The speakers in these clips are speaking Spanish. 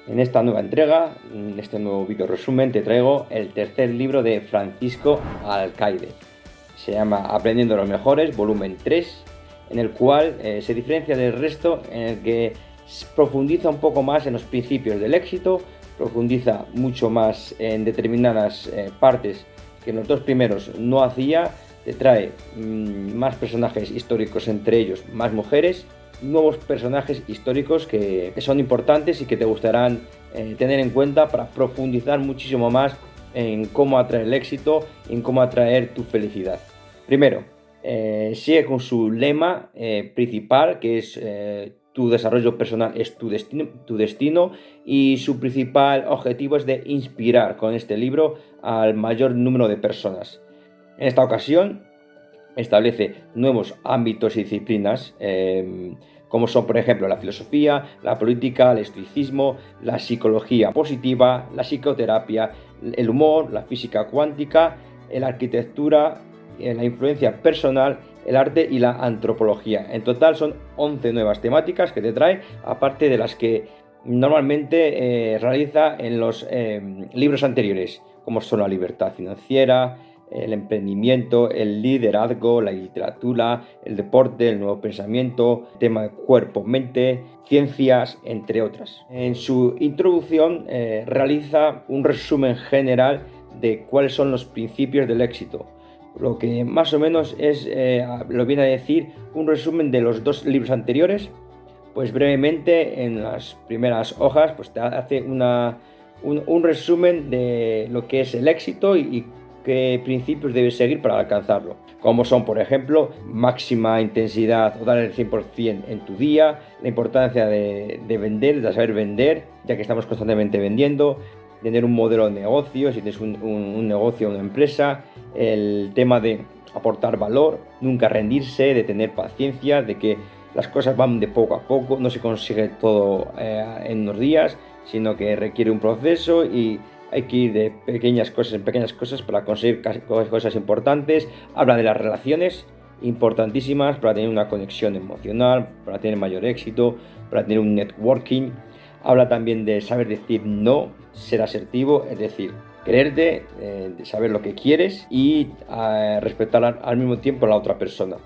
En esta nueva entrega, en este nuevo video resumen, te traigo el tercer libro de Francisco Alcaide. Se llama Aprendiendo de los Mejores, volumen 3, en el cual se diferencia del resto, en el que profundiza un poco más en los principios del éxito, profundiza mucho más en determinadas partes que en los dos primeros no hacía, te trae más personajes históricos, entre ellos más mujeres, nuevos personajes históricos que son importantes y que te gustarán tener en cuenta para profundizar muchísimo más en cómo atraer el éxito y en cómo atraer tu felicidad. Primero, sigue con su lema principal, que es tu desarrollo personal es tu destino, y su principal objetivo es de inspirar con este libro al mayor número de personas. En esta ocasión establece nuevos ámbitos y disciplinas, como son, por ejemplo, la filosofía, la política, el estoicismo, la psicología positiva, la psicoterapia, el humor, la física cuántica, la arquitectura, la influencia personal, el arte y la antropología. En total son 11 nuevas temáticas que te trae, aparte de las que normalmente realiza en los libros anteriores, como son la libertad financiera, el emprendimiento, el liderazgo, la literatura, el deporte, el nuevo pensamiento, tema de cuerpo-mente, ciencias, entre otras. En su introducción realiza un resumen general de cuáles son los principios del éxito, lo que más o menos lo viene a decir un resumen de los dos libros anteriores. Pues brevemente en las primeras hojas pues te hace un resumen de lo que es el éxito y qué principios debes seguir para alcanzarlo, como son, por ejemplo, máxima intensidad o dar el 100% en tu día, la importancia de vender, de saber vender, ya que estamos constantemente vendiendo, tener un modelo de negocio, si tienes un negocio o una empresa, el tema de aportar valor, nunca rendirse, de tener paciencia, de que las cosas van de poco a poco, no se consigue todo en unos días, sino que requiere un proceso y hay que ir de pequeñas cosas en pequeñas cosas para conseguir cosas importantes. Habla de las relaciones importantísimas para tener una conexión emocional, para tener mayor éxito, para tener un networking. Habla también de saber decir no, ser asertivo, es decir, quererte, de saber lo que quieres y respetar al mismo tiempo a la otra persona.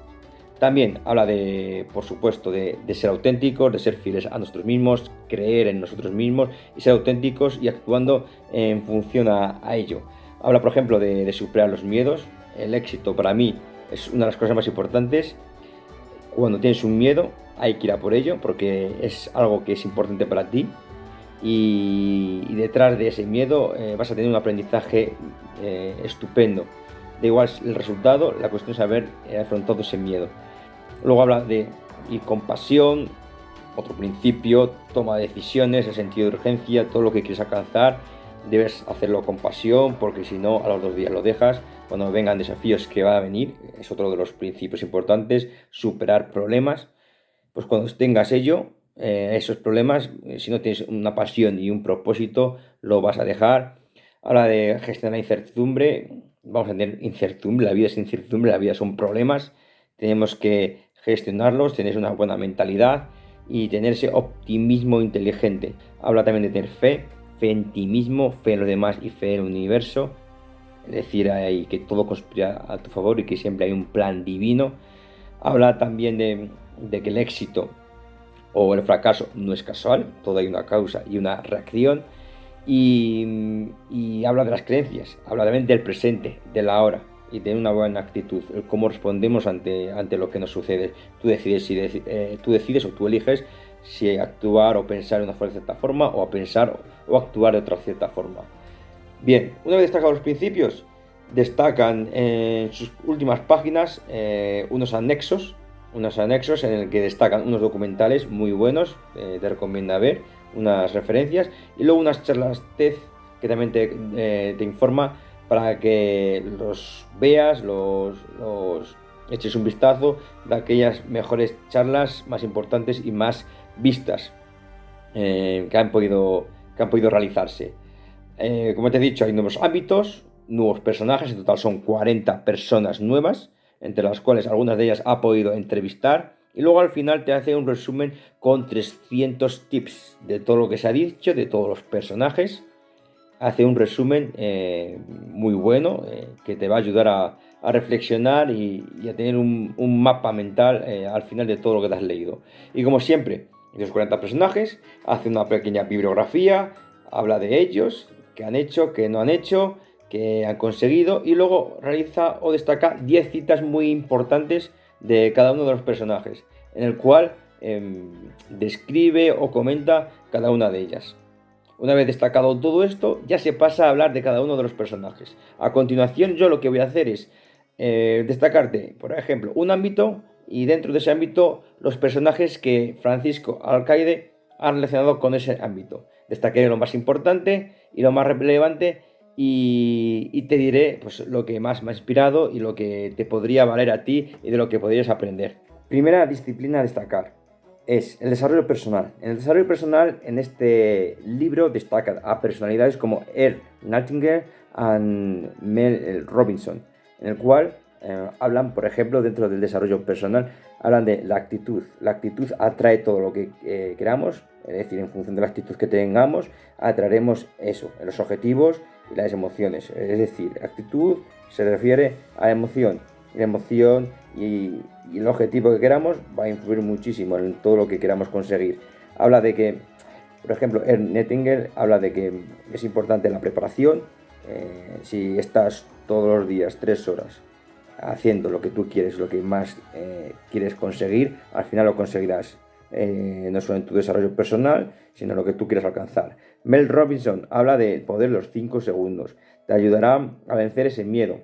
También habla de, por supuesto, de ser auténticos, de ser fieles a nosotros mismos, creer en nosotros mismos y ser auténticos y actuando en función a ello. Habla, por ejemplo, de superar los miedos. El éxito para mí es una de las cosas más importantes. Cuando tienes un miedo hay que ir a por ello porque es algo que es importante para ti y detrás de ese miedo vas a tener un aprendizaje estupendo. Da igual el resultado, la cuestión es haber afrontado ese miedo. Luego habla de ir con pasión, otro principio, toma de decisiones, el sentido de urgencia, todo lo que quieres alcanzar, debes hacerlo con pasión, porque si no, a los 2 días lo dejas. Cuando vengan desafíos que van a venir, es otro de los principios importantes, superar problemas. Pues cuando tengas esos problemas, si no tienes una pasión y un propósito, lo vas a dejar. Habla de gestionar la incertidumbre. Vamos a tener incertidumbre, la vida es incertidumbre, la vida son problemas. Tenemos que gestionarlos, tener una buena mentalidad y tener ese optimismo inteligente. Habla también de tener fe en ti mismo, fe en los demás y fe en el universo. Es decir, hay que todo conspira a tu favor y que siempre hay un plan divino. Habla también de que el éxito o el fracaso no es casual, todo hay una causa y una reacción. Y habla de las creencias, habla también del presente, de la hora y de una buena actitud, el cómo respondemos ante lo que nos sucede. Tú decides o tú eliges si actuar o pensar de una cierta forma o pensar o actuar de otra cierta forma. Bien, una vez destacados los principios, destacan en sus últimas páginas unos anexos en el que destacan unos documentales muy buenos, te recomiendo ver, unas referencias y luego unas charlas TED que también te informa para que los veas, los eches un vistazo de aquellas mejores charlas más importantes y más vistas que han podido realizarse. Como te he dicho, hay nuevos ámbitos, nuevos personajes, en total son 40 personas nuevas, entre las cuales algunas de ellas ha podido entrevistar y luego al final te hace un resumen con 300 tips de todo lo que se ha dicho, de todos los personajes. Hace un resumen muy bueno que te va a ayudar a reflexionar y a tener un mapa mental al final de todo lo que te has leído. Y como siempre, esos 40 personajes, hace una pequeña bibliografía, habla de ellos, qué han hecho, qué no han hecho, qué han conseguido, y luego realiza o destaca 10 citas muy importantes de cada uno de los personajes, en el cual describe o comenta cada una de ellas. Una vez destacado todo esto, ya se pasa a hablar de cada uno de los personajes. A continuación, yo lo que voy a hacer es destacarte, por ejemplo, un ámbito y dentro de ese ámbito los personajes que Francisco Alcaide ha relacionado con ese ámbito. Destacaré lo más importante y lo más relevante y te diré pues, lo que más me ha inspirado y lo que te podría valer a ti y de lo que podrías aprender. Primera disciplina a destacar es el desarrollo personal. En el desarrollo personal, en este libro destaca a personalidades como Earl Nightingale y Mel Robinson, en el cual hablan, por ejemplo, dentro del desarrollo personal, hablan de la actitud. La actitud atrae todo lo que queramos, es decir, en función de la actitud que tengamos, atraeremos eso, los objetivos y las emociones. Es decir, actitud se refiere a emoción. La emoción y el objetivo que queramos va a influir muchísimo en todo lo que queramos conseguir. Habla de que, por ejemplo, Ernst Nettinger habla de que es importante la preparación. Si estás todos los días 3 horas haciendo lo que tú quieres, lo que más quieres conseguir, al final lo conseguirás. No solo en tu desarrollo personal, sino en lo que tú quieras alcanzar. Mel Robinson habla del poder de los 5 segundos. Te ayudará a vencer ese miedo,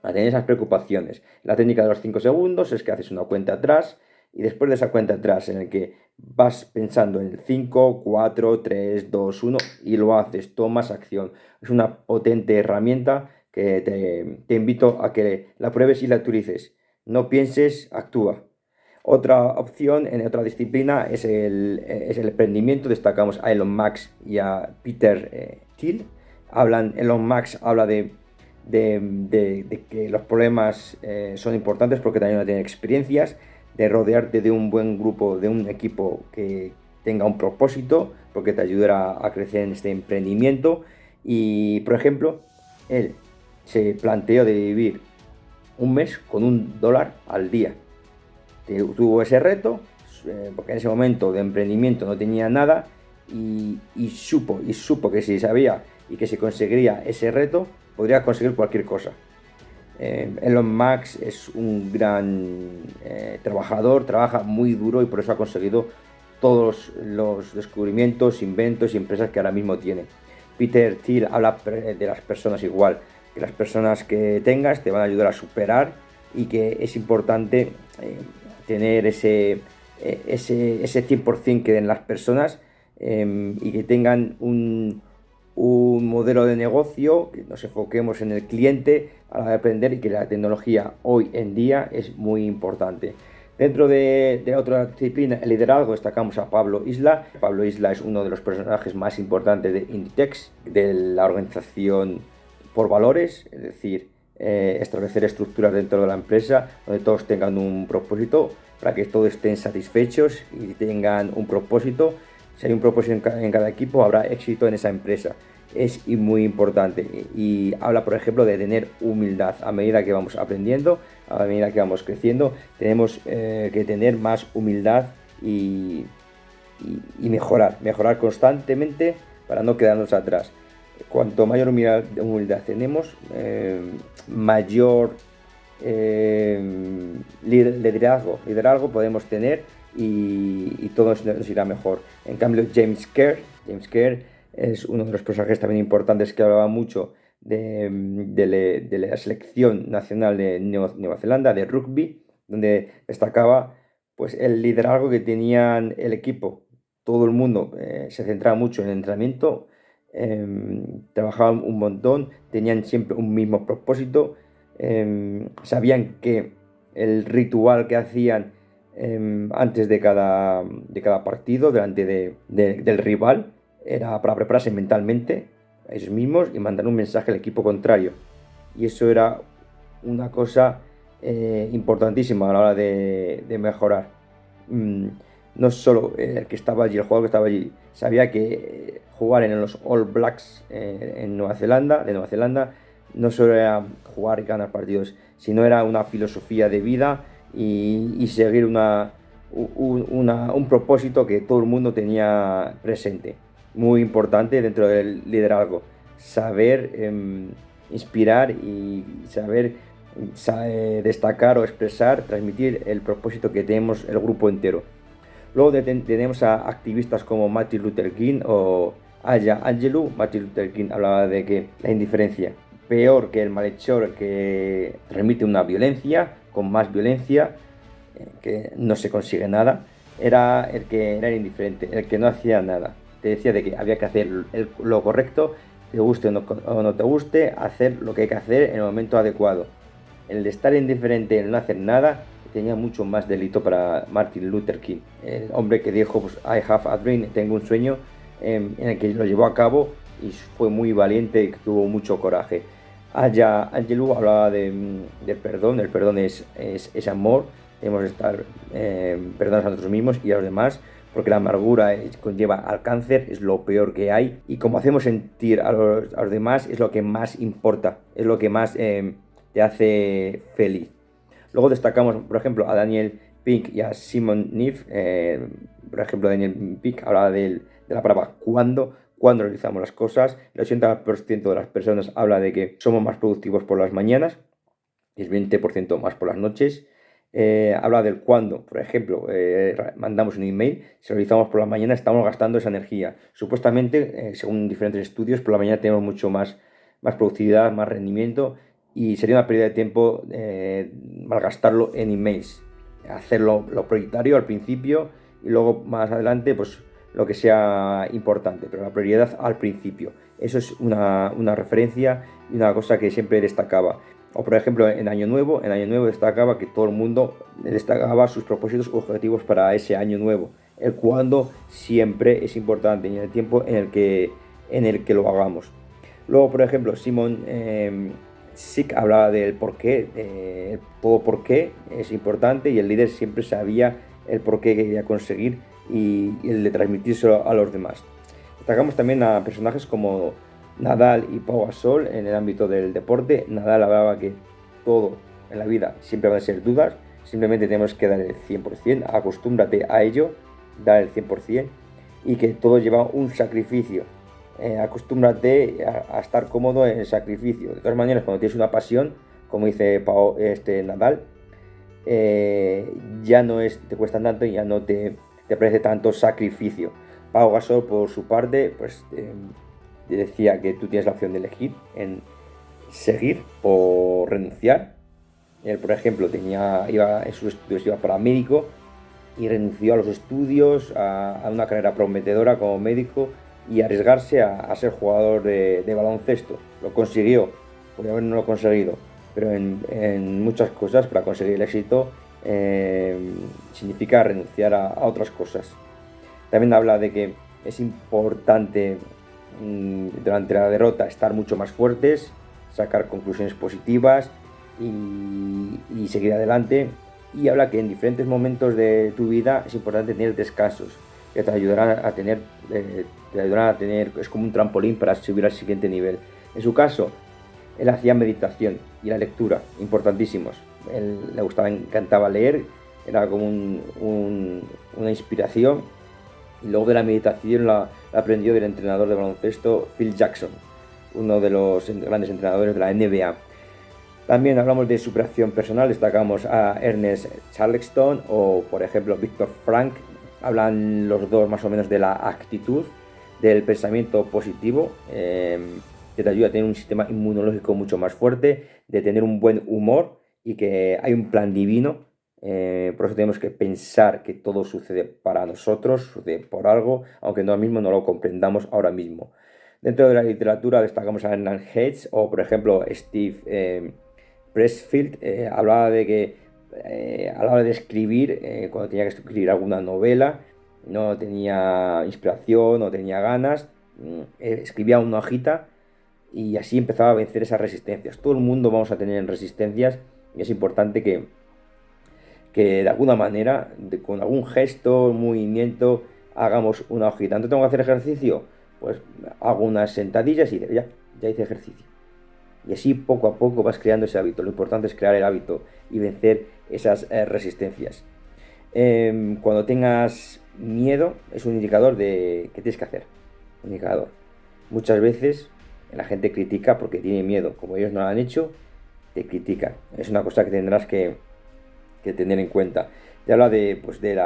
a tener esas preocupaciones. La técnica de los 5 segundos es que haces una cuenta atrás y después de esa cuenta atrás en el que vas pensando en el 5, 4, 3, 2, 1 y lo haces, tomas acción. Es una potente herramienta que te invito a que la pruebes y la utilices. No pienses, actúa. Otra opción en otra disciplina es el emprendimiento. Destacamos a Elon Musk y a Peter Thiel. Elon Musk habla de que los problemas son importantes porque te ayudan a tener experiencias, de rodearte de un buen grupo, de un equipo que tenga un propósito, porque te ayudará a crecer en este emprendimiento. Y, por ejemplo, él se planteó de vivir un mes con $1 al día. Tuvo ese reto, porque en ese momento de emprendimiento no tenía nada y supo que si sabía y que si conseguiría ese reto, podría conseguir cualquier cosa. Elon Musk es un gran trabajador, trabaja muy duro y por eso ha conseguido todos los descubrimientos, inventos y empresas que ahora mismo tiene. Peter Thiel habla de las personas igual, que las personas que tengas te van a ayudar a superar y que es importante tener ese 100% que den las personas y que tengan un modelo de negocio, que nos enfoquemos en el cliente a la hora de aprender y que la tecnología hoy en día es muy importante. Dentro de otra disciplina, el liderazgo, destacamos a Pablo Isla. Pablo Isla es uno de los personajes más importantes de Inditex, de la organización por valores, es decir, establecer estructuras dentro de la empresa donde todos tengan un propósito para que todos estén satisfechos y tengan un propósito. Si hay un propósito en cada equipo, habrá éxito en esa empresa. Es muy importante y habla, por ejemplo, de tener humildad. A medida que vamos aprendiendo, a medida que vamos creciendo, tenemos que tener más humildad y mejorar constantemente para no quedarnos atrás. Cuanto mayor humildad tenemos, mayor liderazgo podemos tener y todo nos irá mejor. En cambio, James Kerr es uno de los personajes también importantes que hablaba mucho de la selección nacional de Nueva Zelanda de rugby, donde destacaba pues el liderazgo que tenían el equipo. Todo el mundo se centraba mucho en el entrenamiento, trabajaban un montón, tenían siempre un mismo propósito, sabían que el ritual que hacían antes de cada partido, delante del rival, era para prepararse mentalmente a ellos mismos y mandar un mensaje al equipo contrario. Y eso era una cosa importantísima a la hora de mejorar. mm, no solo el que estaba allí, el jugador que estaba allí, sabía que jugar en los All Blacks en de Nueva Zelanda, no solo era jugar y ganar partidos, sino era una filosofía de vida y seguir un propósito que todo el mundo tenía presente. Muy importante dentro del liderazgo. Saber inspirar y saber destacar o expresar, transmitir el propósito que tenemos el grupo entero. Luego tenemos a activistas como Martin Luther King o Aya Angelou. Martin Luther King hablaba de que la indiferencia, peor que el malhechor que transmite una violencia, con más violencia, que no se consigue nada, era el que era indiferente, el que no hacía nada. Te decía de que había que hacer lo correcto, te guste o no te guste, hacer lo que hay que hacer en el momento adecuado. El de estar indiferente, el no hacer nada, tenía mucho más delito para Martin Luther King, el hombre que dijo, pues, I have a dream, tengo un sueño, en el que lo llevó a cabo y fue muy valiente y tuvo mucho coraje. Aya Angelou hablaba del perdón, el perdón es amor, debemos estar perdonados a nosotros mismos y a los demás, porque la amargura conlleva al cáncer, es lo peor que hay, y como hacemos sentir a los demás es lo que más importa, es lo que más te hace feliz. Luego destacamos, por ejemplo, a Daniel Pink y a Simon Neff. Por ejemplo, Daniel Pink hablaba de la palabra cuando realizamos las cosas. El 80% de las personas habla de que somos más productivos por las mañanas y el 20% más por las noches. Habla del cuándo, por ejemplo, mandamos un email, si lo realizamos por la mañana estamos gastando esa energía. Supuestamente, según diferentes estudios, por la mañana tenemos mucho más productividad, más rendimiento y sería una pérdida de tiempo malgastarlo en emails. Hacerlo lo prioritario al principio y luego más adelante pues lo que sea importante, pero la prioridad al principio. Eso es una referencia y una cosa que siempre destacaba. O por ejemplo, en Año Nuevo destacaba que todo el mundo destacaba sus propósitos objetivos para ese año nuevo. El cuándo siempre es importante y el tiempo en el que lo hagamos. Luego, por ejemplo, Simon Sick hablaba del por qué, todo por qué es importante y el líder siempre sabía el por qué quería conseguir y el de transmitírselo a los demás. Destacamos también a personajes como Nadal y Pau Gasol en el ámbito del deporte. Nadal hablaba que todo en la vida siempre van a ser dudas, simplemente tenemos que dar el 100%, acostúmbrate a ello, dar el 100% y que todo lleva un sacrificio. Acostúmbrate a estar cómodo en el sacrificio. De todas maneras, cuando tienes una pasión, como dice Nadal, ya no te cuesta tanto y ya no te parece tanto sacrificio. Pau Gasol, por su parte, pues decía que tú tienes la opción de elegir en seguir o renunciar. Él, por ejemplo, en sus estudios iba para médico y renunció a los estudios, a una carrera prometedora como médico y arriesgarse a ser jugador de baloncesto. Lo consiguió, podría haber no lo conseguido, pero en muchas cosas para conseguir el éxito significa renunciar a otras cosas. También habla de que es importante durante la derrota estar mucho más fuertes, sacar conclusiones positivas y seguir adelante. Y habla que en diferentes momentos de tu vida es importante tener descansos que te ayudarán a tener, es como un trampolín para subir al siguiente nivel. En su caso, él hacía meditación y la lectura, importantísimos. Él le encantaba leer, era como una inspiración. Y luego de la meditación la aprendió del entrenador de baloncesto Phil Jackson, uno de los grandes entrenadores de la NBA. También hablamos de superación personal, destacamos a Ernest Charleston o, por ejemplo, Viktor Frank. Hablan los dos más o menos de la actitud, del pensamiento positivo, que te ayuda a tener un sistema inmunológico mucho más fuerte, de tener un buen humor y que hay un plan divino. Por eso tenemos que pensar que todo sucede para nosotros, sucede por algo, aunque nosotros mismos no lo comprendamos ahora mismo. Dentro de la literatura destacamos a Hernán Hedges o, por ejemplo, Steve Pressfield. Hablaba de que a la hora de escribir, cuando tenía que escribir alguna novela, no tenía inspiración, no tenía ganas, escribía una hojita y así empezaba a vencer esas resistencias. Todo el mundo vamos a tener resistencias y es importante que de alguna manera, con algún gesto, un movimiento, hagamos una hojita. ¿No tengo que hacer ejercicio? Pues hago unas sentadillas y ya hice ejercicio. Y así poco a poco vas creando ese hábito. Lo importante es crear el hábito y vencer esas resistencias. Cuando tengas miedo, es un indicador de qué tienes que hacer. Un indicador. Muchas veces la gente critica porque tiene miedo. Como ellos no lo han hecho, te critican. Es una cosa que tendrás que tener en cuenta. Te habla pues del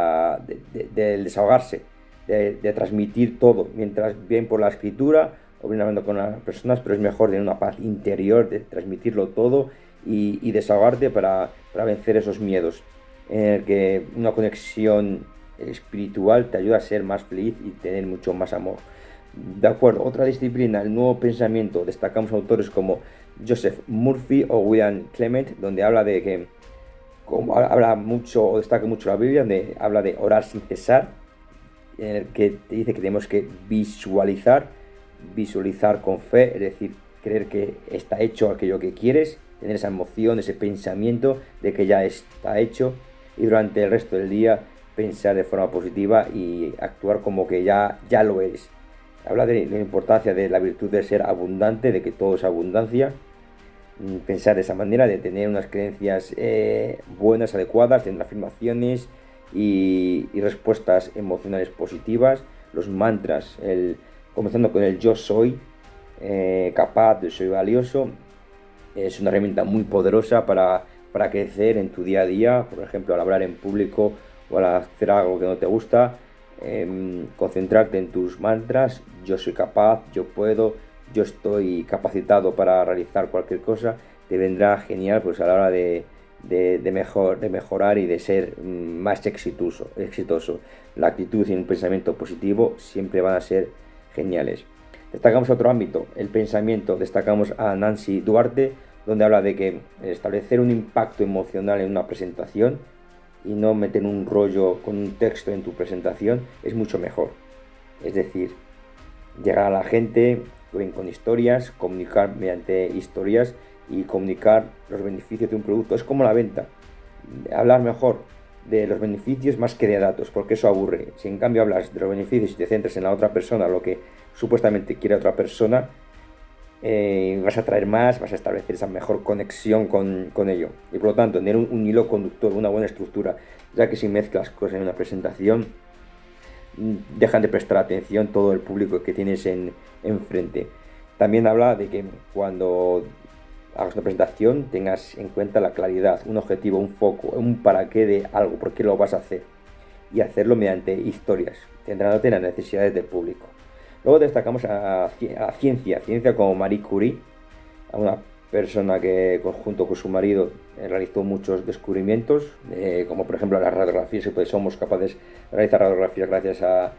desahogarse, de transmitir todo, mientras bien por la escritura o bien hablando con las personas, pero es mejor tener una paz interior, de transmitirlo todo y desahogarte para vencer esos miedos, en el que una conexión espiritual te ayuda a ser más feliz y tener mucho más amor. De acuerdo, otra disciplina, el nuevo pensamiento. Destacamos autores como Joseph Murphy o William Clement, donde habla de que, como habla mucho o destaca mucho la Biblia, donde habla de orar sin cesar, en el que te dice que tenemos que visualizar con fe, es decir, creer que está hecho aquello que quieres, tener esa emoción, ese pensamiento de que ya está hecho, y durante el resto del día pensar de forma positiva y actuar como que ya lo eres. Habla de la importancia de la virtud de ser abundante, de que todo es abundancia, pensar de esa manera, de tener unas creencias buenas, adecuadas, tener afirmaciones y respuestas emocionales positivas, los mantras, comenzando con el yo soy capaz, yo soy valioso, es una herramienta muy poderosa para crecer en tu día a día, por ejemplo, al hablar en público o al hacer algo que no te gusta, concentrarte en tus mantras, yo soy capaz, yo puedo, yo estoy capacitado para realizar cualquier cosa, te vendrá genial pues a la hora de mejorar y de ser más exitoso. La actitud y el pensamiento positivo siempre van a ser geniales. Destacamos otro ámbito, el pensamiento. Destacamos a Nancy Duarte, donde habla de que establecer un impacto emocional en una presentación y no meter un rollo con un texto en tu presentación es mucho mejor. Es decir, llegar a la gente con historias, comunicar mediante historias y comunicar los beneficios de un producto. Es como la venta, hablar mejor de los beneficios más que de datos, porque eso aburre. Si en cambio hablas de los beneficios y te centras en la otra persona, lo que supuestamente quiere otra persona, vas a traer más, vas a establecer esa mejor conexión con ello. Y por lo tanto, tener un hilo conductor, una buena estructura, ya que si mezclas cosas en una presentación, dejan de prestar atención todo el público que tienes enfrente. También habla de que cuando hagas una presentación tengas en cuenta la claridad, un objetivo, un foco, un para qué de algo, por qué lo vas a hacer y hacerlo mediante historias, centrándote en las necesidades del público. Luego destacamos a ciencia como Marie Curie, a una persona que junto con su marido realizó muchos descubrimientos, como por ejemplo las radiografías, que pues somos capaces de realizar radiografías gracias a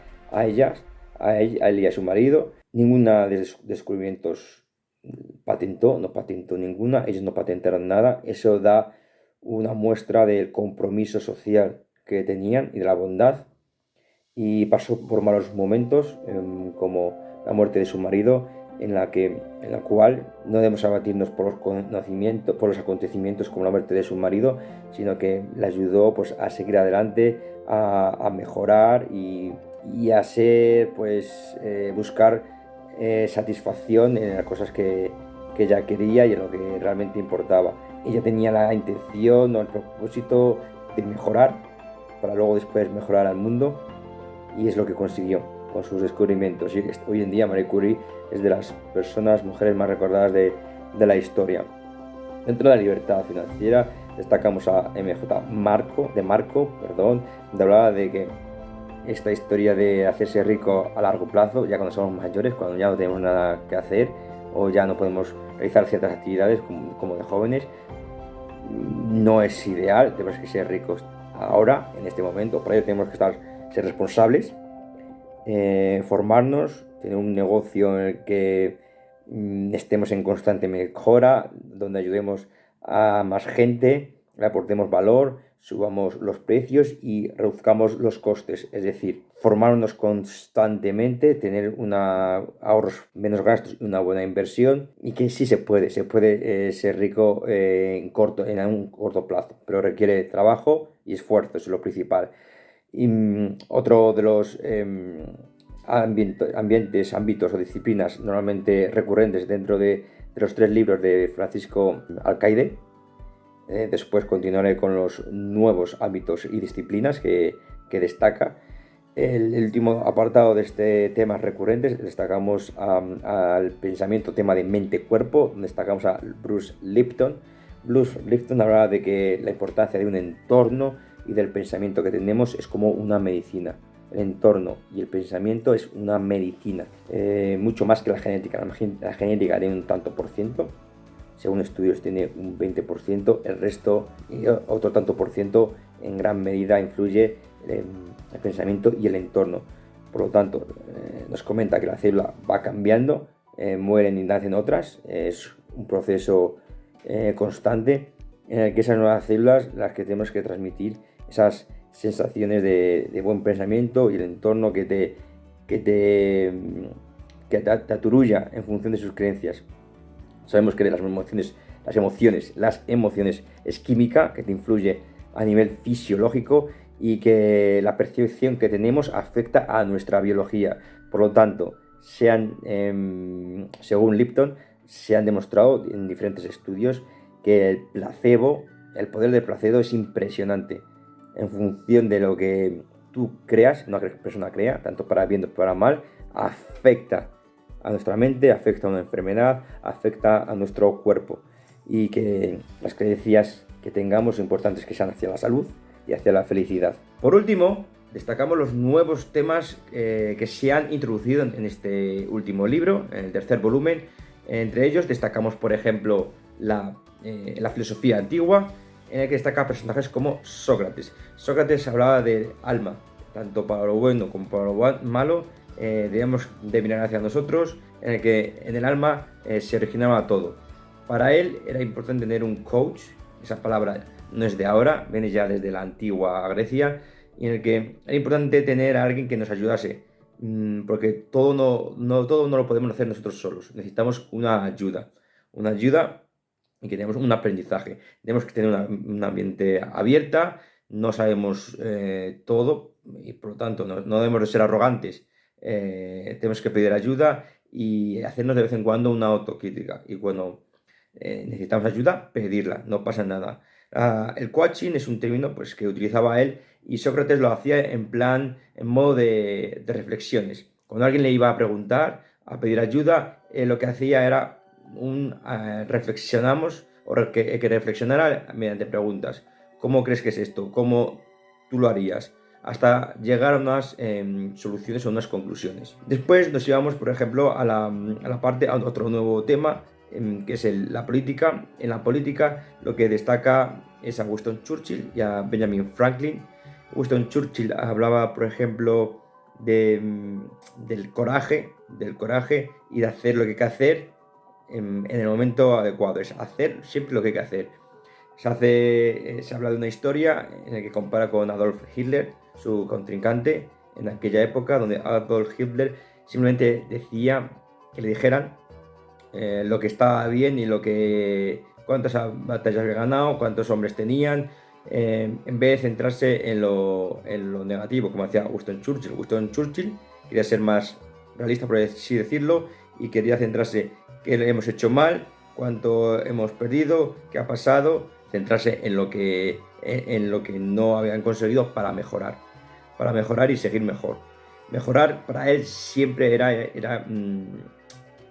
ellas, a él y a su marido. Ninguna de sus descubrimientos no patentó ninguna, ellos no patentaron nada. Eso da una muestra del compromiso social que tenían y de la bondad. Y pasó por malos momentos, como la muerte de su marido, en la cual no debemos abatirnos por por los acontecimientos como la muerte de su marido, sino que le ayudó pues a seguir adelante, a mejorar y a ser pues buscar satisfacción en las cosas que ella quería y en lo que realmente importaba. Ella tenía la intención o el propósito de mejorar para luego después mejorar al mundo, y es lo que consiguió con sus descubrimientos. Y hoy en día Marie Curie es de las mujeres más recordadas de la historia. Dentro de la libertad financiera destacamos a Marco, donde hablaba de que esta historia de hacerse rico a largo plazo, ya cuando somos mayores, cuando ya no tenemos nada que hacer o ya no podemos realizar ciertas actividades como de jóvenes, no es ideal. Tenemos que ser ricos ahora, en este momento. Para ello tenemos que ser responsables, formarnos, tener un negocio en el que estemos en constante mejora, donde ayudemos a más gente, le aportemos valor, subamos los precios y reduzcamos los costes, es decir, formarnos constantemente, tener ahorros, menos gastos y una buena inversión, y que sí se puede ser rico en un corto plazo, pero requiere trabajo y esfuerzo, eso es lo principal. Y otro de los ámbitos o disciplinas normalmente recurrentes dentro de los 3 libros de Francisco Alcaide. Después continuaré con los nuevos ámbitos y disciplinas que destaca. El último apartado de este temas recurrentes destacamos al pensamiento, tema de mente-cuerpo, donde destacamos a Bruce Lipton. Bruce Lipton hablaba de que la importancia de un entorno y del pensamiento que tenemos es como una medicina. El entorno y el pensamiento es una medicina, mucho más que la genética. La genética tiene un tanto por ciento, según estudios tiene un 20%, el resto, otro tanto por ciento, en gran medida influye el pensamiento y el entorno. Por lo tanto, nos comenta que la célula va cambiando, mueren y nacen otras, es un proceso constante en el que esas nuevas células, las que tenemos que transmitir esas sensaciones de buen pensamiento y el entorno que te aturulla en función de sus creencias. Sabemos que las emociones es química que te influye a nivel fisiológico y que la percepción que tenemos afecta a nuestra biología. Por lo tanto, según Lipton, se han demostrado en diferentes estudios que el poder del placebo es impresionante. En función de lo que tú creas, una persona crea, tanto para bien como para mal, afecta a nuestra mente, afecta a una enfermedad, afecta a nuestro cuerpo, y que las creencias que tengamos son importantes, que sean hacia la salud y hacia la felicidad. Por último, destacamos los nuevos temas que se han introducido en este último libro, en el tercer volumen. Entre ellos destacamos, por ejemplo, la filosofía antigua, en el que destaca personajes como Sócrates. Sócrates hablaba del alma, tanto para lo bueno como para lo malo. Debemos de mirar hacia nosotros, en el que en el alma se originaba todo. Para él era importante tener un coach. Esa palabra no es de ahora, viene ya desde la antigua Grecia, y en el que era importante tener a alguien que nos ayudase, porque todo no lo podemos hacer nosotros solos. Necesitamos una ayuda y que tenemos un aprendizaje. Tenemos que tener una mente abierta, no sabemos todo, y por lo tanto no debemos de ser arrogantes. Tenemos que pedir ayuda y hacernos de vez en cuando una autocrítica, y cuando necesitamos ayuda, pedirla, no pasa nada. El coaching es un término pues, que utilizaba él, y Sócrates lo hacía en modo de reflexiones. Cuando alguien le iba a preguntar, a pedir ayuda, lo que hacía era reflexionamos, o que reflexionara mediante preguntas. ¿Cómo crees que es esto? ¿Cómo tú lo harías? Hasta llegar a unas soluciones o unas conclusiones. Después nos llevamos, por ejemplo, a otro nuevo tema, que es la política. En la política lo que destaca es a Winston Churchill y a Benjamin Franklin. Winston Churchill hablaba, por ejemplo, del coraje y de hacer lo que hay que hacer en el momento adecuado. Es hacer siempre lo que hay que hacer. Se habla de una historia en la que compara con Adolf Hitler, su contrincante en aquella época, donde Adolf Hitler simplemente decía que le dijeran lo que estaba bien y cuántas batallas había ganado, cuántos hombres tenían, en vez de centrarse en lo negativo, como hacía Winston Churchill. Winston Churchill quería ser más realista, por así decirlo, y quería centrarse qué hemos hecho mal, cuánto hemos perdido, qué ha pasado, centrarse en lo que no habían conseguido para mejorar y seguir mejor. Mejorar para él siempre era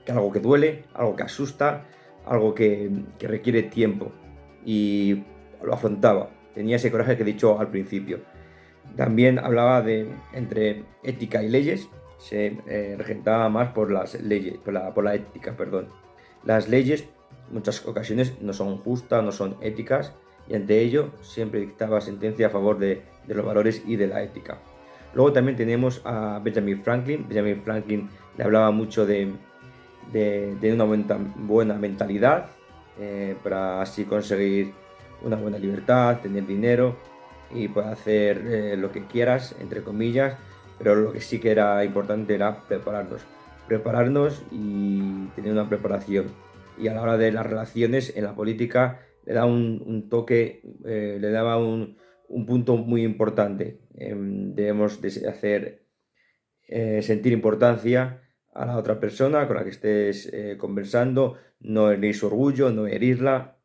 que algo que duele, algo que asusta, algo que requiere tiempo, y lo afrontaba. Tenía ese coraje que he dicho al principio. También hablaba entre ética y leyes. Se regentaba más por las leyes, por la ética, perdón. Las leyes en muchas ocasiones no son justas, no son éticas, y ante ello siempre dictaba sentencia a favor de los valores y de la ética. Luego también tenemos a Benjamin Franklin. Benjamin Franklin le hablaba mucho de una buena mentalidad, para así conseguir una buena libertad, tener dinero. y puedes hacer lo que quieras, entre comillas, pero lo que sí que era importante era prepararnos y tener una preparación. Y a la hora de las relaciones en la política le da un toque, le daba un punto muy importante. Debemos de hacer sentir importancia a la otra persona con la que estés conversando, no herir su orgullo, no herirla,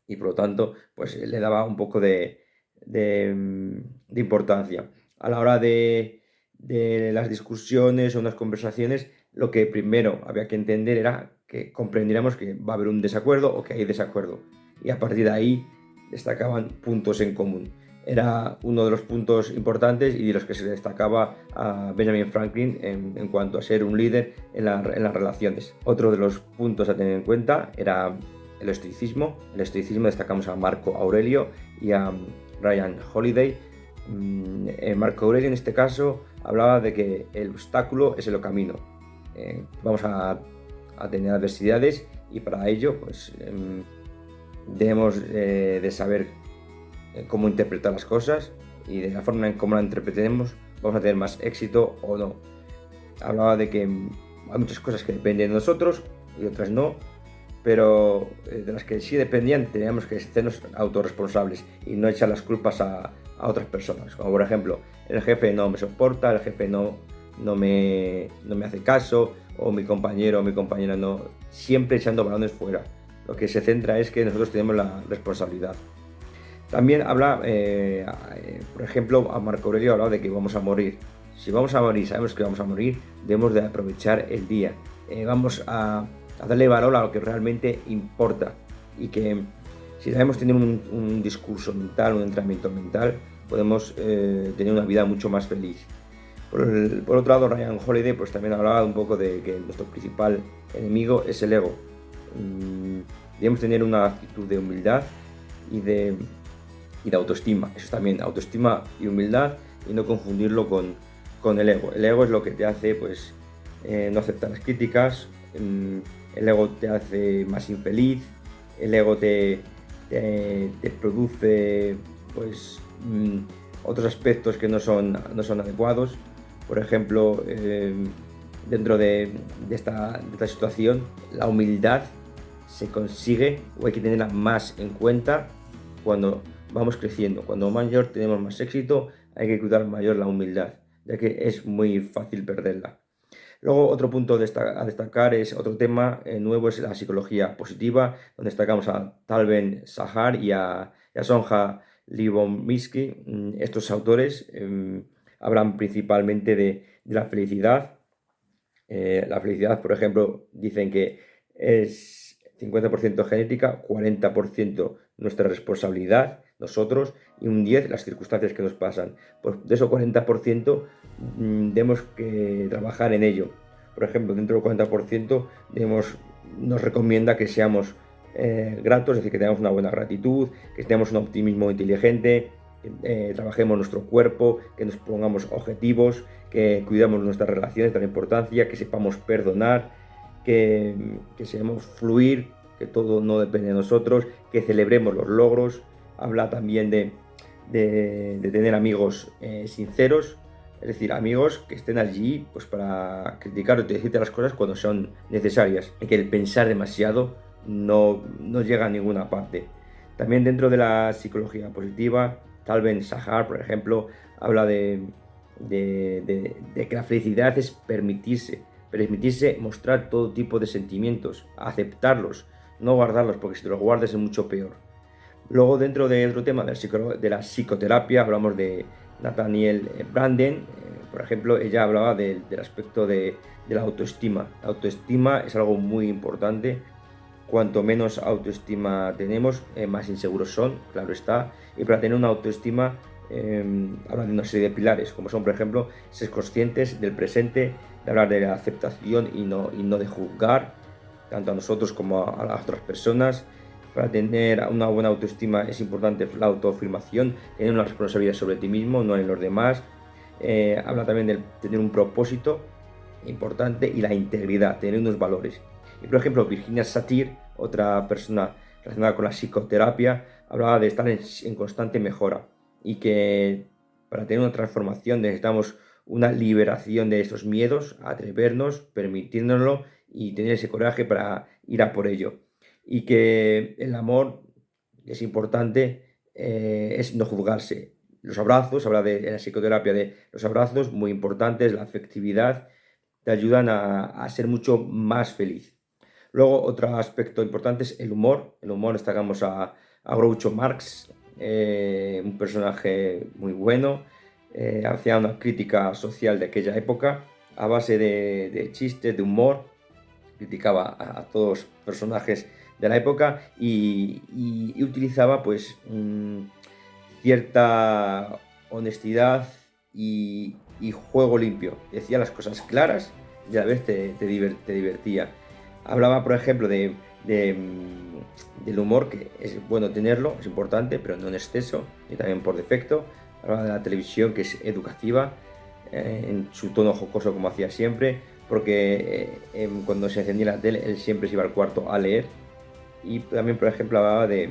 y por lo tanto, pues le daba un poco de importancia. A la hora de las discusiones o unas conversaciones, lo que primero había que entender era que comprendiéramos que va a haber un desacuerdo o que hay desacuerdo. Y a partir de ahí destacaban puntos en común. Era uno de los puntos importantes y de los que se destacaba a Benjamin Franklin en cuanto a ser un líder en las relaciones. Otro de los puntos a tener en cuenta era el estoicismo. El estoicismo destacamos a Marco Aurelio y a Ryan Holiday. Marco Aurelio en este caso hablaba de que el obstáculo es el camino. Vamos a tener adversidades y para ello pues debemos de saber cómo interpretar las cosas y de la forma en cómo la interpretemos vamos a tener más éxito o no. Hablaba de que hay muchas cosas que dependen de nosotros y otras no, pero de las que sí dependían teníamos que hacernos autorresponsables y no echar las culpas a otras personas, como por ejemplo el jefe no me soporta, el jefe no me hace caso, o mi compañero o mi compañera no, siempre echando balones fuera. Lo que se centra es que nosotros tenemos la responsabilidad. También habla, por ejemplo, a Marco Aurelio hablaba de que vamos a morir. Si vamos a morir, sabemos que vamos a morir, debemos de aprovechar el día. Vamos a darle valor a lo que realmente importa y que si sabemos tener un discurso mental, un entrenamiento mental, podemos tener una vida mucho más feliz. Por otro lado, Ryan Holiday pues también hablaba un poco de que nuestro principal enemigo es el ego. Debemos tener una actitud de humildad y de autoestima. Eso también, autoestima y humildad, y no confundirlo con el ego. El ego es lo que te hace pues no aceptar las críticas, el ego te hace más infeliz, el ego te produce pues otros aspectos que no son adecuados. Por ejemplo, dentro de esta situación, la humildad se consigue o hay que tenerla más en cuenta cuando vamos creciendo. Cuando mayor tenemos más éxito, hay que cuidar mayor la humildad, ya que es muy fácil perderla. Luego, otro punto a destacar es otro tema nuevo, es la psicología positiva, donde destacamos a Tal Ben-Shahar y a Sonja Lyubomirsky. Estos autores hablan principalmente de la felicidad. La felicidad, por ejemplo, dicen que es 50% genética, 40% nuestra responsabilidad, nosotros, y un 10% las circunstancias que nos pasan. Pues de esos 40% tenemos que trabajar en ello. Por ejemplo, dentro del 40% nos recomienda que seamos gratos, es decir, que tengamos una buena gratitud, que tengamos un optimismo inteligente, que trabajemos nuestro cuerpo, que nos pongamos objetivos, que cuidamos nuestras relaciones, de la importancia, que sepamos perdonar, que sepamos fluir, que todo no depende de nosotros, que celebremos los logros. Habla también de tener amigos sinceros, es decir, amigos que estén allí pues, para criticar o decirte las cosas cuando son necesarias, y que el pensar demasiado no llega a ninguna parte. También dentro de la psicología positiva, Tal Ben-Shahar, por ejemplo, habla de que la felicidad es permitirse mostrar todo tipo de sentimientos, aceptarlos, no guardarlos, porque si te los guardas es mucho peor. Luego, dentro de otro tema de la psicoterapia, hablamos de Nathaniel Branden. Por ejemplo, ella hablaba del aspecto de la autoestima. La autoestima es algo muy importante. Cuanto menos autoestima tenemos, más inseguros son, claro está. Y para tener una autoestima, hablan de una serie de pilares, como son, por ejemplo, ser conscientes del presente, de hablar de la aceptación y no de juzgar, tanto a nosotros como a las otras personas. Para tener una buena autoestima es importante la autoafirmación, tener una responsabilidad sobre ti mismo, no en los demás. Habla también de tener un propósito importante y la integridad, tener unos valores. Y por ejemplo, Virginia Satir, otra persona relacionada con la psicoterapia, hablaba de estar en constante mejora. y que para tener una transformación necesitamos una liberación de estos miedos, atrevernos, permitiéndonoslo y tener ese coraje para ir a por ello. Y que el amor es importante, es no juzgarse. Los abrazos, habla de, en la psicoterapia de los abrazos, muy importantes, la afectividad, te ayudan a ser mucho más feliz. Luego, otro aspecto importante es el humor. El humor destacamos a Groucho Marx, un personaje muy bueno, hacía una crítica social de aquella época a base de chistes, de humor, criticaba a todos los personajes de la época y utilizaba pues cierta honestidad y juego limpio. Decía las cosas claras y a la vez te divertía. Hablaba, por ejemplo, del humor, que es bueno tenerlo, es importante, pero no en exceso, y también por defecto. Hablaba de la televisión, que es educativa, en su tono jocoso como hacía siempre, porque cuando se encendía la tele, él siempre se iba al cuarto a leer. Y también, por ejemplo, hablaba de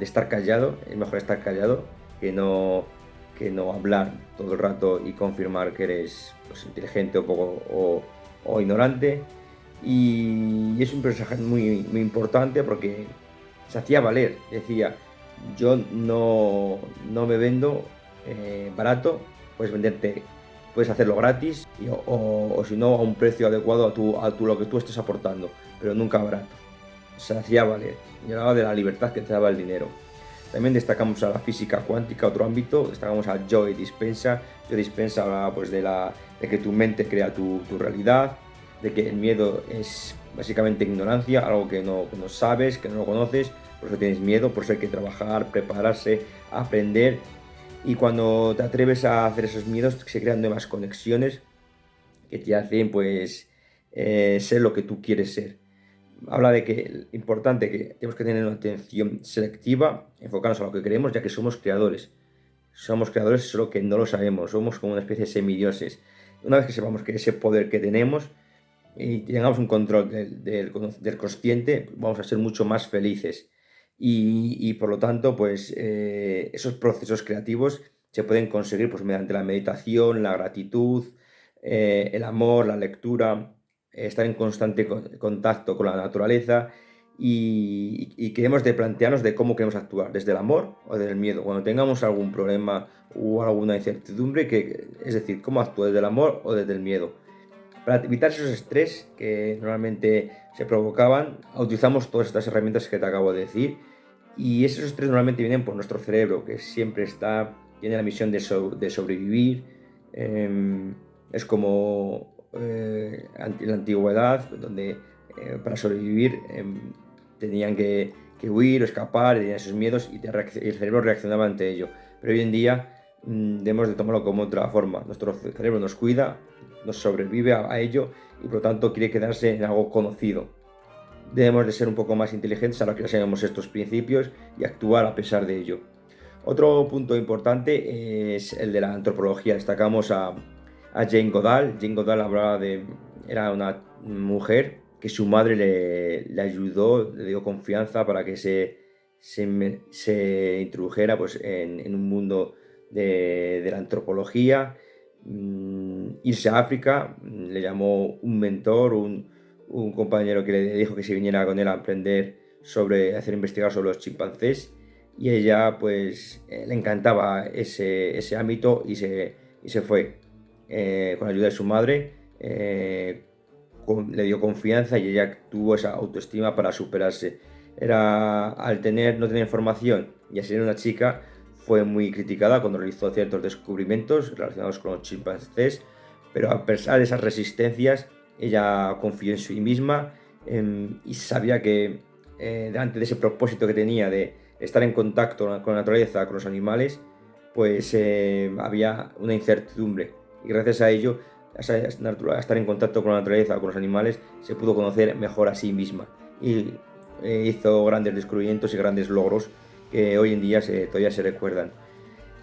estar callado, es mejor estar callado que no hablar todo el rato y confirmar que eres pues, inteligente o, poco, o ignorante. Y es un personaje muy importante porque se hacía valer, decía, yo no me vendo barato, puedes venderte, puedes hacerlo gratis o si no a un precio adecuado lo que tú estés aportando, pero nunca barato. Se hacía valer, y hablaba de la libertad que te daba el dinero. También destacamos a la física cuántica, otro ámbito, destacamos a Joe Dispenza. Joe Dispenza hablaba pues, de que tu mente crea tu realidad, de que el miedo es básicamente ignorancia, algo que no sabes, que no lo conoces, por eso tienes miedo, por eso hay que trabajar, prepararse, aprender. Y cuando te atreves a hacer esos miedos, se crean nuevas conexiones que te hacen pues, ser lo que tú quieres ser. Habla de que es importante que tenemos que tener una atención selectiva, enfocarnos a lo que queremos, ya que somos creadores. Somos creadores, solo que no lo sabemos, somos como una especie de semidioses. Una vez que sepamos que ese poder que tenemos y tengamos un control del consciente, vamos a ser mucho más felices. Y por lo tanto, pues esos procesos creativos se pueden conseguir pues, mediante la meditación, la gratitud, el amor, la lectura, estar en constante contacto con la naturaleza y que hemos de plantearnos de cómo queremos actuar, desde el amor o desde el miedo. Cuando tengamos algún problema o alguna incertidumbre, es decir, cómo actúo, desde el amor o desde el miedo. Para evitar esos estrés que normalmente se provocaban, utilizamos todas estas herramientas que te acabo de decir y esos estrés normalmente vienen por nuestro cerebro, que siempre tiene la misión de sobrevivir. Es como en la antigüedad, donde para sobrevivir tenían que huir o escapar, tenían esos miedos y el cerebro reaccionaba ante ello. Pero hoy en día debemos de tomarlo como otra forma. Nuestro cerebro nos cuida, nos sobrevive a ello y por lo tanto quiere quedarse en algo conocido. Debemos de ser un poco más inteligentes ahora que ya sabemos estos principios y actuar a pesar de ello. Otro punto importante es el de la antropología. Destacamos a Jane Goodall. Jane Goodall era una mujer que su madre le ayudó, le dio confianza para que se introdujera pues, en un mundo de la antropología. Irse a África, le llamó un mentor, un compañero que le dijo que se viniera con él a aprender hacer investigar sobre los chimpancés y ella pues le encantaba ese ámbito y se fue con la ayuda de su madre, le dio confianza y ella tuvo esa autoestima para superarse. Al no tener formación y al ser una chica fue muy criticada cuando realizó ciertos descubrimientos relacionados con los chimpancés, pero a pesar de esas resistencias ella confió en sí misma y sabía que delante de ese propósito que tenía de estar en contacto con la naturaleza, con los animales, pues había una incertidumbre y gracias a ello, a estar en contacto con la naturaleza, con los animales, se pudo conocer mejor a sí misma y hizo grandes descubrimientos y grandes logros que hoy en día todavía se recuerdan.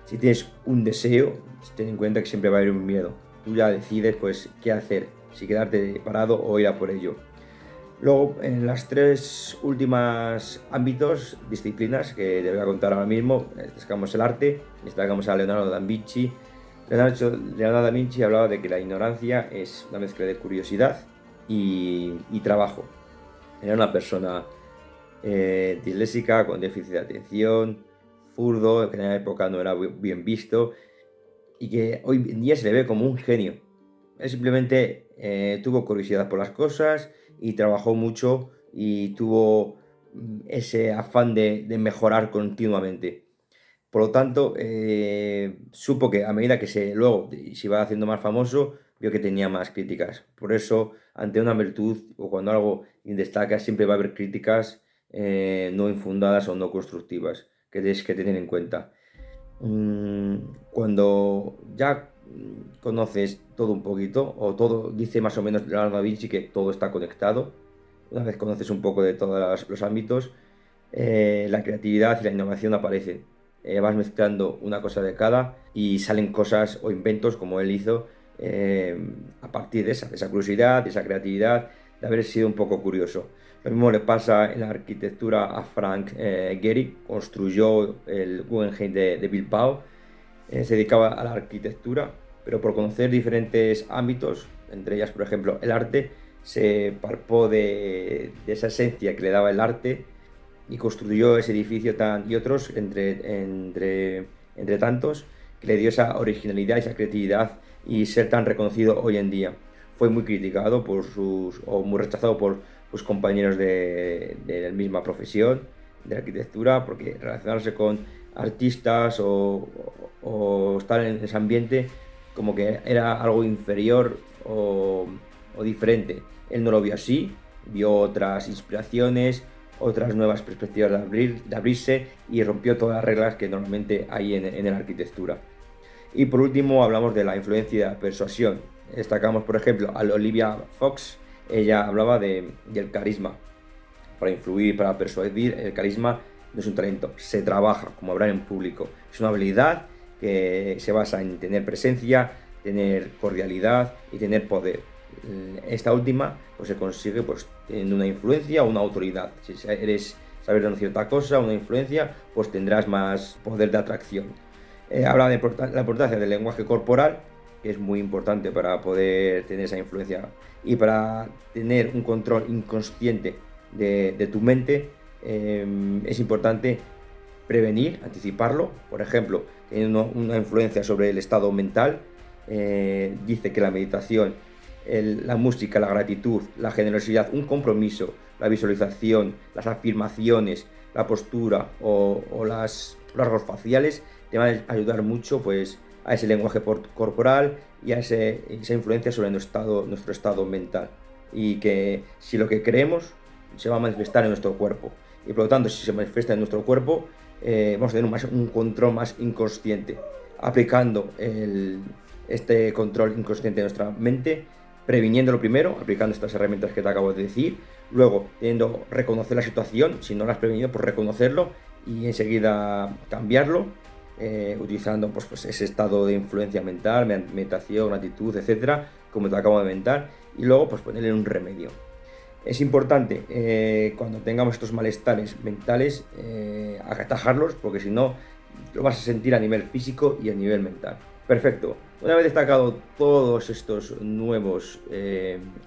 Si tienes un deseo, ten en cuenta que siempre va a haber un miedo. Tú ya decides pues qué hacer, si quedarte parado o ir a por ello. Luego, en las tres últimas ámbitos, disciplinas que te voy a contar ahora mismo, destacamos el arte, destacamos a Leonardo da Vinci. Leonardo da Vinci hablaba de que la ignorancia es una mezcla de curiosidad y trabajo. Era una persona disléxica, con déficit de atención, zurdo, que en la época no era bien visto y que hoy en día se le ve como un genio. Él simplemente tuvo curiosidad por las cosas y trabajó mucho y tuvo ese afán de mejorar continuamente. Por lo tanto, supo que a medida que luego se iba haciendo más famoso, vio que tenía más críticas. Por eso, ante una virtud o cuando algo destaca, siempre va a haber críticas no infundadas o no constructivas que tienes que tener en cuenta. Cuando ya conoces todo un poquito, o todo, dice más o menos Leonardo da Vinci que todo está conectado, una vez conoces un poco de todos los ámbitos, la creatividad y la innovación aparecen. Vas mezclando una cosa de cada y salen cosas o inventos como él hizo a partir de esa curiosidad, de esa creatividad, de haber sido un poco curioso. Lo mismo le pasa en la arquitectura a Frank Gehry, construyó el Guggenheim de Bilbao, se dedicaba a la arquitectura, pero por conocer diferentes ámbitos, entre ellas, por ejemplo, el arte, se palpó de esa esencia que le daba el arte y construyó ese edificio y otros entre tantos, que le dio esa originalidad, esa creatividad y ser tan reconocido hoy en día. Fue muy criticado o muy rechazado por sus compañeros de la misma profesión, de la arquitectura, porque relacionarse con artistas o estar en ese ambiente como que era algo inferior o diferente. Él no lo vio así, vio otras inspiraciones, otras nuevas perspectivas de abrirse y rompió todas las reglas que normalmente hay en la arquitectura. Y por último hablamos de la influencia y la persuasión. Destacamos, por ejemplo, a Olivia Fox. Ella hablaba del carisma. Para influir, para persuadir, el carisma no es un talento, se trabaja como hablar en público. Es una habilidad que se basa en tener presencia, tener cordialidad y tener poder. Esta última pues se consigue pues teniendo una influencia o una autoridad. Si eres saber de una cierta cosa, una influencia, pues tendrás más poder de atracción. Habla de la importancia del lenguaje corporal, que es muy importante para poder tener esa influencia y para tener un control inconsciente de tu mente. Es importante prevenir, anticiparlo. Por ejemplo, teniendo una influencia sobre el estado mental, dice que la meditación, la música, la gratitud, la generosidad, un compromiso, la visualización, las afirmaciones, la postura o los rasgos faciales te van a ayudar mucho pues, a ese lenguaje corporal y a esa influencia sobre nuestro estado mental. Y que si lo que creemos se va a manifestar en nuestro cuerpo. Y por lo tanto, si se manifiesta en nuestro cuerpo, vamos a tener un control más inconsciente. Aplicando este control inconsciente de nuestra mente, previniéndolo primero, aplicando estas herramientas que te acabo de decir, luego teniendo reconocer la situación, si no la has prevenido, pues reconocerlo y enseguida cambiarlo, utilizando pues ese estado de influencia mental, meditación, actitud, etcétera, como te acabo de inventar, y luego pues ponerle un remedio. Es importante cuando tengamos estos malestares mentales atajarlos, porque si no lo vas a sentir a nivel físico y a nivel mental. Perfecto. Una vez destacado todos estos nuevos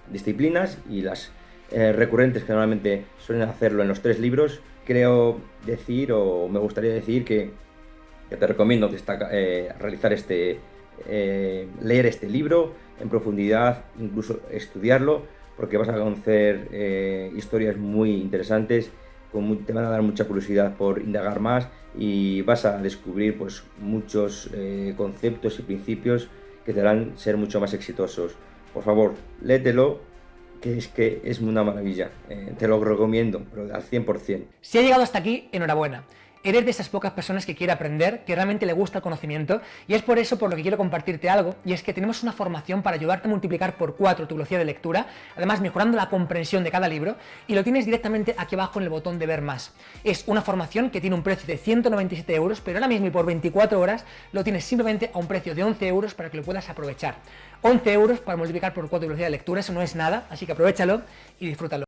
disciplinas y las recurrentes que normalmente suelen hacerlo en los tres libros, creo decir o me gustaría decir que te recomiendo realizar leer este libro en profundidad, incluso estudiarlo, porque vas a conocer historias muy interesantes, te van a dar mucha curiosidad por indagar más y vas a descubrir pues, muchos conceptos y principios que te harán ser mucho más exitosos. Por favor, léetelo, que es una maravilla. Te lo recomiendo, pero al 100%. Si ha llegado hasta aquí, enhorabuena. Eres de esas pocas personas que quiere aprender, que realmente le gusta el conocimiento, y es por eso por lo que quiero compartirte algo, y es que tenemos una formación para ayudarte a multiplicar por 4 tu velocidad de lectura, además mejorando la comprensión de cada libro, y lo tienes directamente aquí abajo en el botón de ver más. Es una formación que tiene un precio de 197 euros, pero ahora mismo y por 24 horas lo tienes simplemente a un precio de 11 euros para que lo puedas aprovechar. 11 euros para multiplicar por 4 tu velocidad de lectura, eso no es nada, así que aprovechalo y disfrútalo.